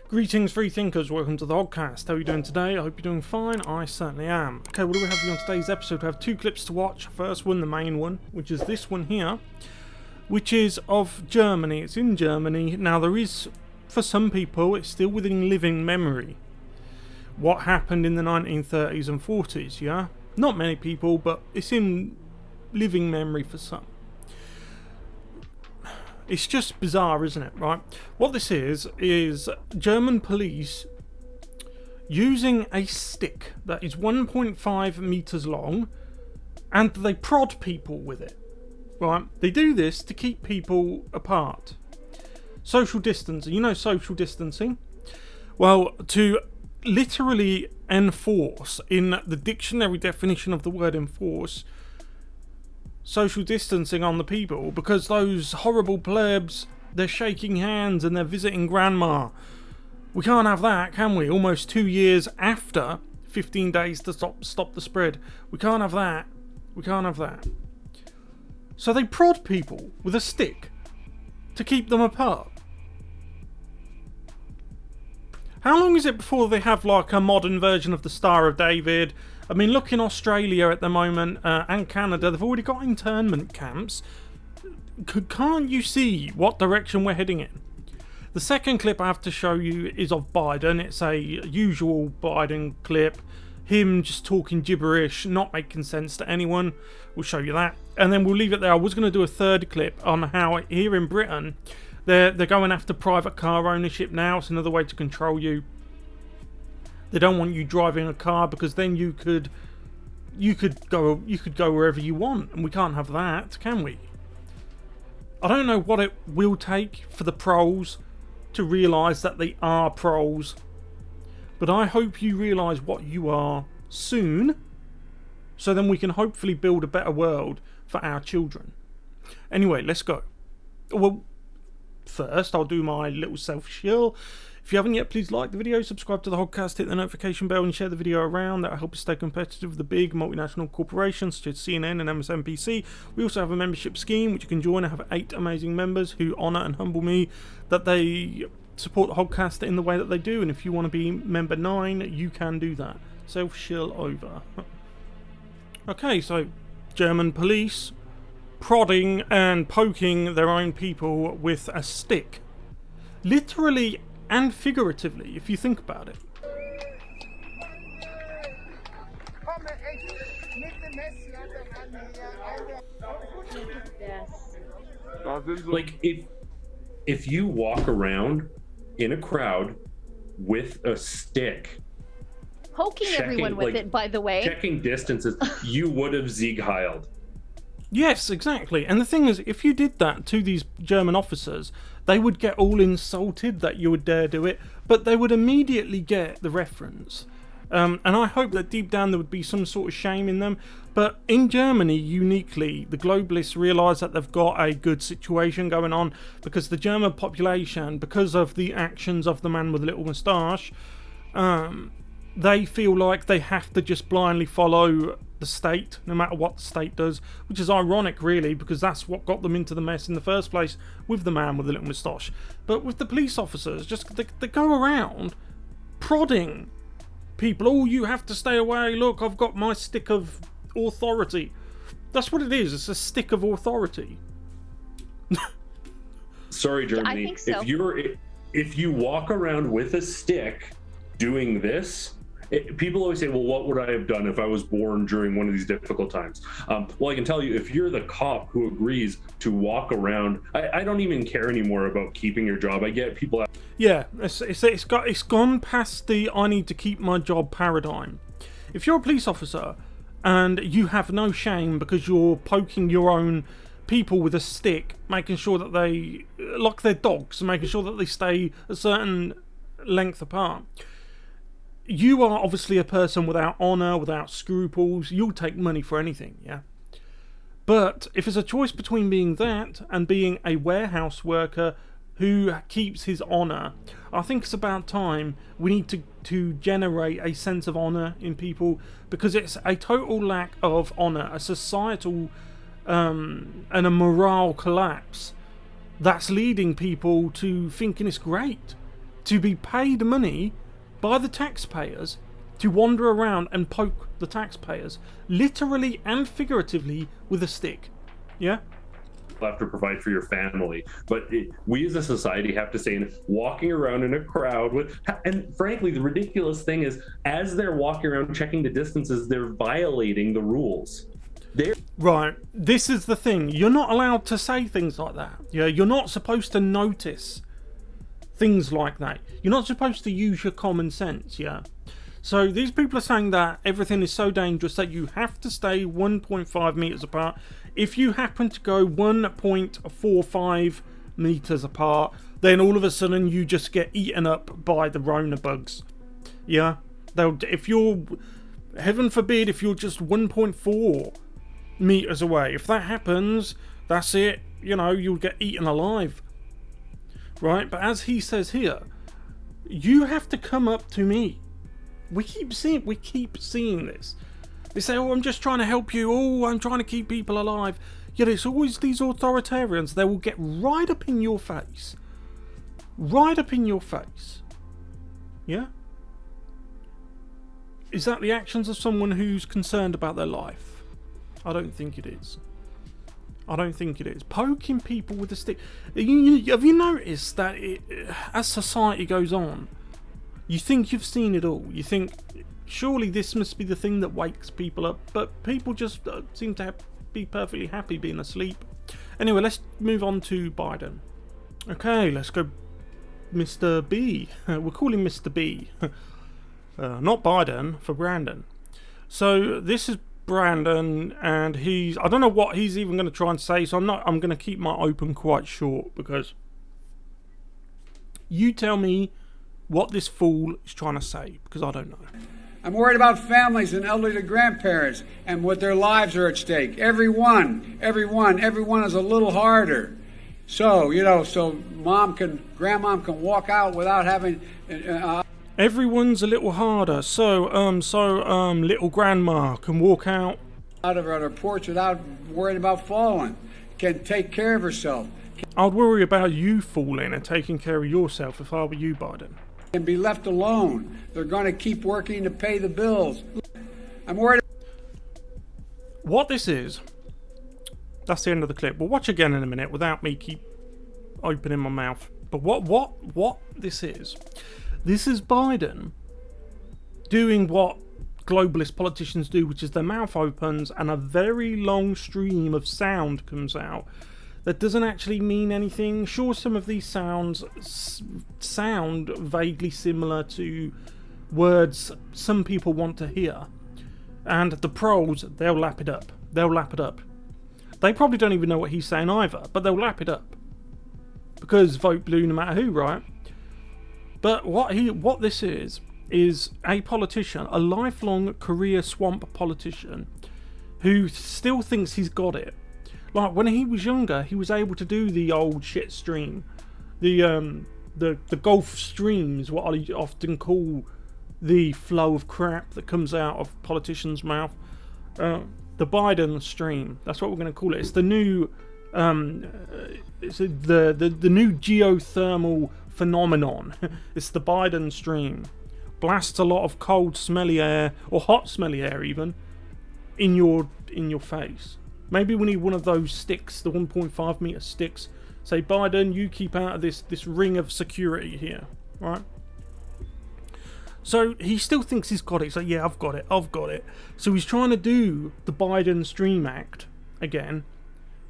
Greetings, free thinkers. Welcome to the Hoggcast. How are you doing today? I hope you're doing fine. I certainly am. Okay, what do we have for you on today's episode? We have two clips to watch. First one, the main one, which is this one here, which is of Germany. It's in Germany. Now, there is, for some people, it's still within living memory what happened in the 1930s and 40s, yeah? Not many people, but it's in living memory for some. It's just bizarre, isn't it, right? What this is German police using a stick that is 1.5 meters long, and they prod people with it, right? They do this to keep people apart. Social distancing, you know social distancing? Well, to literally enforce, in the dictionary definition of the word enforce, social distancing on the people, because those horrible plebs, they're shaking hands and they're visiting grandma. We can't have that, can we? Almost 2 years after 15 days to stop the spread. We can't have that. We can't have that. So they prod people with a stick to keep them apart. How long is it before they have like a modern version of the Star of David? I mean, look in Australia at the moment, and Canada, they've already got internment camps. Can't you see what direction we're heading in? The second clip I have to show you is of Biden. It's a usual Biden clip. Him just talking gibberish, not making sense to anyone. We'll show you that. And then we'll leave it there. I was going to do a third clip on how here in Britain, they're going after private car ownership now. It's another way to control you. They don't want you driving a car because then you could go wherever you want, and we can't have that, can we? I don't know what it will take for the pros to realise that they are pros, but I hope you realise what you are soon, so then we can hopefully build a better world for our children. Anyway, let's go. Well, first I'll do my little self-shill. If you haven't yet, please like the video, subscribe to the Hoggcast, hit the notification bell and share the video around. That will help us stay competitive with the big multinational corporations such as CNN and MSNBC. We also have a membership scheme which you can join. I have 8 amazing members who honour and humble me that they support the Hoggcast in the way that they do. And if you want to be member 9, you can do that. Self-shill over. Okay, so German police prodding and poking their own people with a stick. Literally and figuratively, if you think about it. Like, if you walk around in a crowd with a stick, poking everyone with it, by the way, checking distances, you would have Sieg Heiled. Yes, exactly. And the thing is, if you did that to these German officers, they would get all insulted that you would dare do it, but they would immediately get the reference. And I hope that deep down there would be some sort of shame in them. But in Germany, uniquely, the globalists realise that they've got a good situation going on, because the German population, because of the actions of the man with a little moustache, they feel like they have to just blindly follow the state, no matter what the state does, which is ironic, really, because that's what got them into the mess in the first place with the man with the little moustache. But with the police officers, just they go around prodding people. Oh, you have to stay away. Look, I've got my stick of authority. That's what it is. It's a stick of authority. Sorry, Germany. I think so. If you walk around with a stick doing this, people always say, well, what would I have done if I was born during one of these difficult times? Well, I can tell you, if you're the cop who agrees to walk around, I don't even care anymore about keeping your job. I get people out. Yeah, it's gone past the I need to keep my job paradigm. If you're a police officer and you have no shame because you're poking your own people with a stick, making sure that they lock their dogs, making sure that they stay a certain length apart, you are obviously a person without honour, without scruples. You'll take money for anything, yeah? But if it's a choice between being that and being a warehouse worker who keeps his honour, I think it's about time we need to generate a sense of honour in people, because it's a total lack of honour, a societal and a morale collapse that's leading people to thinking it's great to be paid money by the taxpayers to wander around and poke the taxpayers, literally and figuratively, with a stick. Yeah? Have to provide for your family, but we as a society have to say, walking around in a crowd with, and frankly the ridiculous thing is, as they're walking around checking the distances, they're violating the rules. Right, this is the thing, you're not allowed to say things like that. Yeah, you're not supposed to notice things like that. You're not supposed to use your common sense. Yeah, so these people are saying that everything is so dangerous that you have to stay 1.5 meters apart. If you happen to go 1.45 meters apart, then all of a sudden you just get eaten up by the Rona bugs. Yeah, if you're, heaven forbid, if you're just 1.4 meters away, if that happens, that's it. You know, you'll get eaten alive. Right, but as he says here, you have to come up to me. We keep seeing this. They say, oh, I'm just trying to help you. Oh, I'm trying to keep people alive. Yet it's always these authoritarians. They will get right up in your face. Right up in your face. Yeah? Is that the actions of someone who's concerned about their life? I don't think it is. I don't think it is. Poking people with a stick. Have you noticed that as society goes on, you think you've seen it all. You think, surely this must be the thing that wakes people up. But people just seem to be perfectly happy being asleep. Anyway, let's move on to Biden. Okay, let's go Mr. B. We'll call him Mr. B. Not Biden, for Brandon. So this is Brandon, and I don't know what he's even going to try and say, so I'm going to keep my open quite short, because you tell me what this fool is trying to say, because I don't know. I'm worried about families and elderly grandparents and what their lives are at stake. Everyone is a little harder. So, so grandmom can walk out without having... Everyone's a little harder, so little grandma can walk out of her porch without worrying about falling, can take care of herself. I'd worry about you falling and taking care of yourself if I were you, Biden. Can be left alone. They're going to keep working to pay the bills. I'm worried. What this is, that's the end of the clip. We'll watch again in a minute without me keep opening my mouth. But what this is Biden doing what globalist politicians do, which is their mouth opens and a very long stream of sound comes out that doesn't actually mean anything. Sure, some of these sounds sound vaguely similar to words some people want to hear, and the pros, they'll lap it up. They probably don't even know what he's saying either, but they'll lap it up because vote blue no matter who, right? But what this is a politician, a lifelong career swamp politician who still thinks he's got it. Like when he was younger, he was able to do the old shit stream, the Gulf Stream is what I often call the flow of crap that comes out of politicians' mouth. The Biden stream, that's what we're going to call it. It's the new, it's the new geothermal phenomenon. It's the Biden stream. Blasts a lot of cold, smelly air, or hot, smelly air even, in your face. Maybe we need one of those sticks, the 1.5 meter sticks. Say, Biden, you keep out of this ring of security here, right? So he still thinks he's got it. So yeah, I've got it. So he's trying to do the Biden Stream Act again,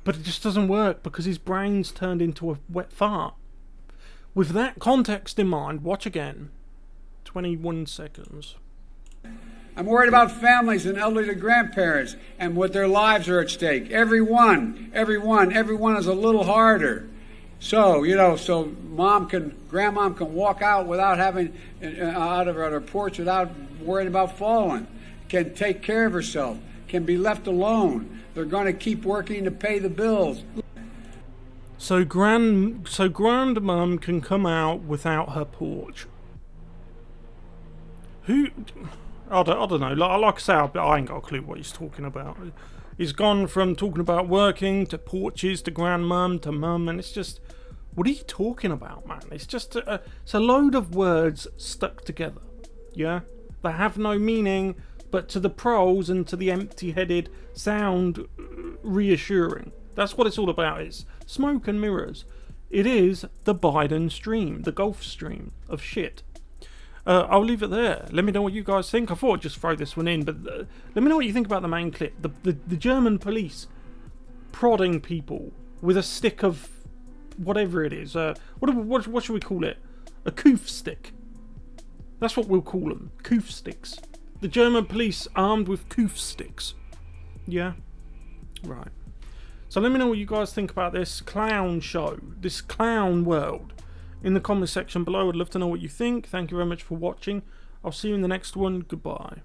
but it just doesn't work because his brain's turned into a wet fart. With that context in mind, watch again. 21 seconds. I'm worried about families and elderly grandparents and what their lives are at stake. Everyone is a little harder. So, so grandmom can walk out without having, out of her porch without worrying about falling, can take care of herself, can be left alone. They're going to keep working to pay the bills. So grandmom can come out without her porch. Who... I don't know. Like I say, I ain't got a clue what he's talking about. He's gone from talking about working to porches to grandmum to mum, and it's just, What are you talking about, man? It's just it's a load of words stuck together. Yeah? They have no meaning, but to the pros and to the empty-headed sound reassuring. That's what it's all about. It's smoke and mirrors. It is the Biden stream, the Gulf Stream of shit. I'll leave it there. Let me know what you guys think. I thought I'd just throw this one in, but let me know what you think about the main clip. The German police prodding people with a stick of whatever it is. What should we call it? A coof stick. That's what we'll call them. Coof sticks. The German police armed with coof sticks. Yeah? Right. So let me know what you guys think about this clown show, this clown world, in the comment section below. I'd love to know what you think. Thank you very much for watching. I'll see you in the next one. Goodbye.